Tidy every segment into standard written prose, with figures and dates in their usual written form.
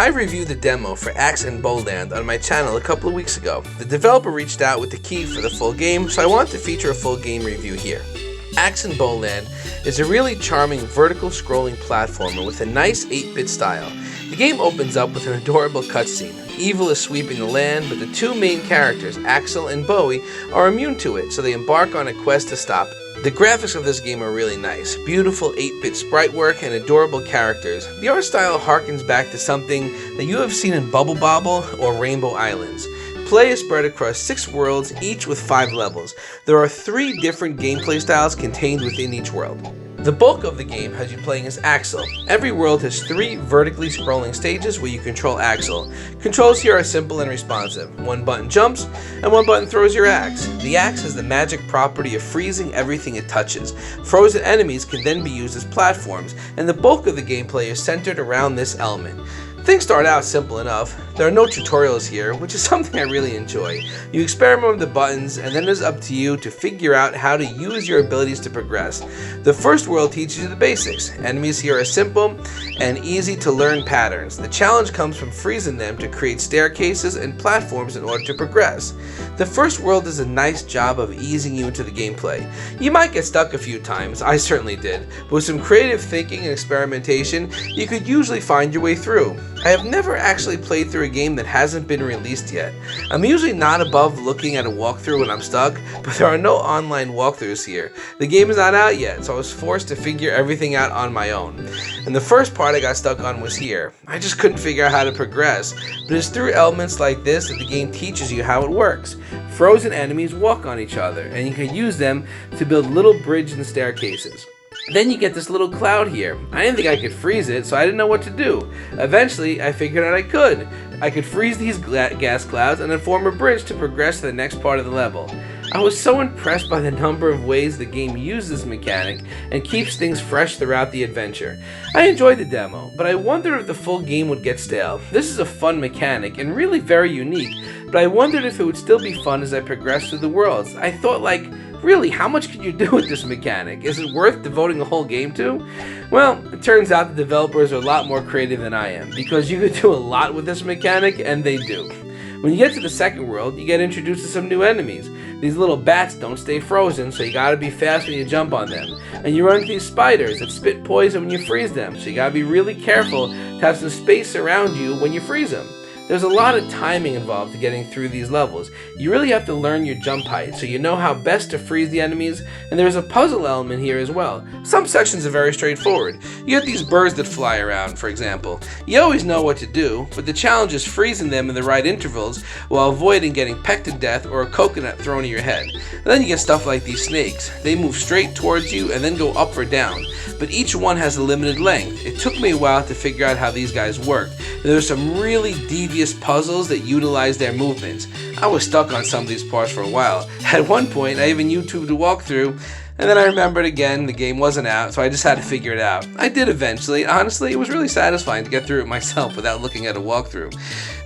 I reviewed the demo for Axe and Bowland on my channel a couple of weeks ago. The developer reached out with the key for the full game, so I wanted to feature a full game review here. Axe and Bowland is a really charming vertical scrolling platformer with a nice 8-bit style. The game opens up with an adorable cutscene. Evil is sweeping the land, but the two main characters, Axel and Bowie, are immune to it, so they embark on a quest to stop it. The graphics of this game are really nice. Beautiful 8-bit sprite work and adorable characters. The art style harkens back to something that you have seen in Bubble Bobble or Rainbow Islands. Play is spread across 6 worlds, each with 5 levels. There are 3 different gameplay styles contained within each world. The bulk of the game has you playing as Axel. Every world has 3 vertically scrolling stages where you control Axel. Controls here are simple and responsive. 1 button jumps, and 1 button throws your axe. The axe has the magic property of freezing everything it touches. Frozen enemies can then be used as platforms, and the bulk of the gameplay is centered around this element. Things start out simple enough. There are no tutorials here, which is something I really enjoy. You experiment with the buttons, and then it's up to you to figure out how to use your abilities to progress. The first world teaches you the basics. Enemies here are simple and easy to learn patterns. The challenge comes from freezing them to create staircases and platforms in order to progress. The first world does a nice job of easing you into the gameplay. You might get stuck a few times, I certainly did, but with some creative thinking and experimentation, you could usually find your way through. I have never actually played through a game that hasn't been released yet. I'm usually not above looking at a walkthrough when I'm stuck, but there are no online walkthroughs here. The game is not out yet, so I was forced to figure everything out on my own. And the first part I got stuck on was here. I just couldn't figure out how to progress, but it's through elements like this that the game teaches you how it works. Frozen enemies walk on each other, and you can use them to build little bridges and staircases. Then you get this little cloud here. I didn't think I could freeze it, so I didn't know what to do. Eventually, I figured out I could. I could freeze these gas clouds and then form a bridge to progress to the next part of the level. I was so impressed by the number of ways the game uses this mechanic and keeps things fresh throughout the adventure. I enjoyed the demo, but I wondered if the full game would get stale. This is a fun mechanic and really very unique, but I wondered if it would still be fun as I progressed through the worlds. I thought, like, really, how much can you do with this mechanic? Is it worth devoting a whole game to? Well, it turns out the developers are a lot more creative than I am, because you could do a lot with this mechanic, and they do. When you get to the second world, you get introduced to some new enemies. These little bats don't stay frozen, so you gotta be fast when you jump on them. And you run into these spiders that spit poison when you freeze them, so you gotta be really careful to have some space around you when you freeze them. There's a lot of timing involved to getting through these levels. You really have to learn your jump height so you know how best to freeze the enemies, and there's a puzzle element here as well. Some sections are very straightforward. You get these birds that fly around, for example. You always know what to do, but the challenge is freezing them in the right intervals while avoiding getting pecked to death or a coconut thrown at your head. And then you get stuff like these snakes. They move straight towards you and then go up or down, but each one has a limited length. It took me a while to figure out how these guys worked. There were some really devious puzzles that utilize their movements. I was stuck on some of these parts for a while. At one point, I even YouTubed a walkthrough, and then I remembered again the game wasn't out, so I just had to figure it out. I did eventually. Honestly, it was really satisfying to get through it myself without looking at a walkthrough.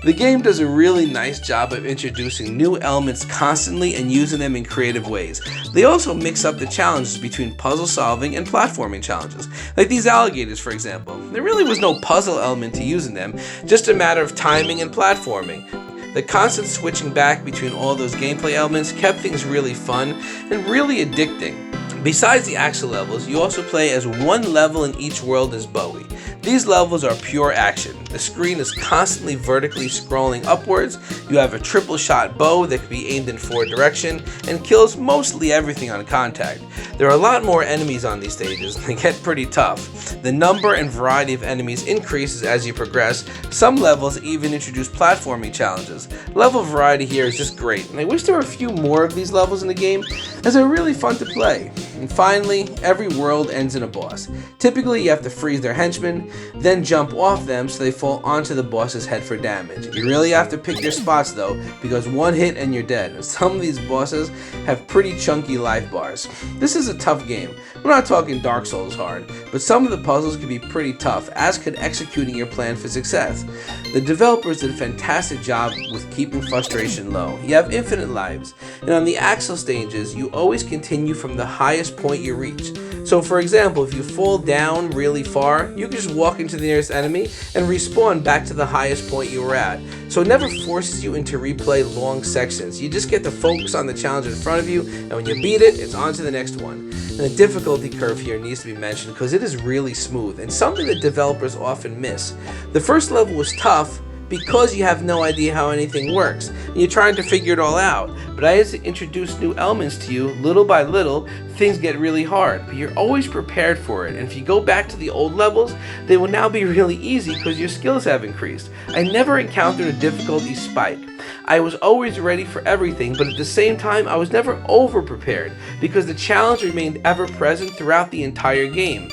The game does a really nice job of introducing new elements constantly and using them in creative ways. They also mix up the challenges between puzzle solving and platforming challenges. Like these alligators, for example. There really was no puzzle element to using them, just a matter of timing and platforming. The constant switching back between all those gameplay elements kept things really fun and really addicting. Besides the Axel levels, you also play as one level in each world as Bowie. These levels are pure action. The screen is constantly vertically scrolling upwards. You have a triple shot bow that can be aimed in forward direction and kills mostly everything on contact. There are a lot more enemies on these stages, and they get pretty tough. The number and variety of enemies increases as you progress. Some levels even introduce platforming challenges. Level variety here is just great, and I wish there were a few more of these levels in the game, as they're really fun to play. And finally, every world ends in a boss. Typically, you have to freeze their henchmen, then jump off them so they fall onto the boss's head for damage. You really have to pick your spots though, because one hit and you're dead. And some of these bosses have pretty chunky life bars. This is a tough game. We're not talking Dark Souls hard, but some of the puzzles can be pretty tough, as could executing your plan for success. The developers did a fantastic job with keeping frustration low. You have infinite lives, and on the Axel stages, you always continue from the highest highest point you reach. So for example, if you fall down really far, you can just walk into the nearest enemy and respawn back to the highest point you were at. So it never forces you into replay long sections. You just get to focus on the challenge in front of you, and when you beat it, it's on to the next one. And the difficulty curve here needs to be mentioned because it is really smooth and something that developers often miss. The first level was tough because you have no idea how anything works and you're trying to figure it all out. But as I introduce new elements to you, little by little, things get really hard, but you're always prepared for it. And if you go back to the old levels, they will now be really easy because your skills have increased. I never encountered a difficulty spike. I was always ready for everything, but at the same time, I was never over prepared because the challenge remained ever present throughout the entire game.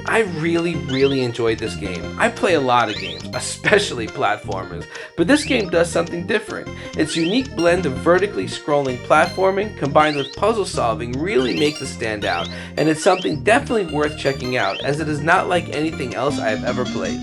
I really enjoyed this game. I play a lot of games, especially platformers, but this game does something different. Its unique blend of vertically scrolling platforming combined with puzzle solving really makes it stand out, and it's something definitely worth checking out as it is not like anything else I have ever played.